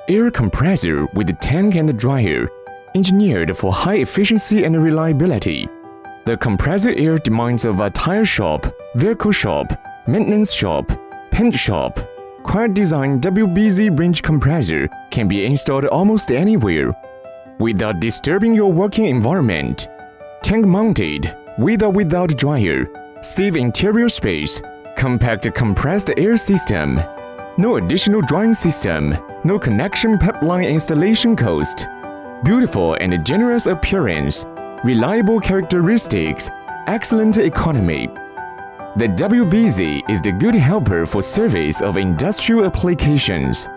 air compressor with a tank and a dryer, engineered for high efficiency and reliability. The compressor air demands of a tire shop, vehicle shop, maintenance shop, paint shop. Quiet design WBZ range compressor can be installed almost anywhere without disturbing your working environment. Tank mounted, with or without dryer, save interior space, compact compressed air system. No additional drying system, no connection pipeline installation cost. Beautiful and generous appearance, reliable characteristics, excellent economy. The WBZ is the good helper for service of industrial applications.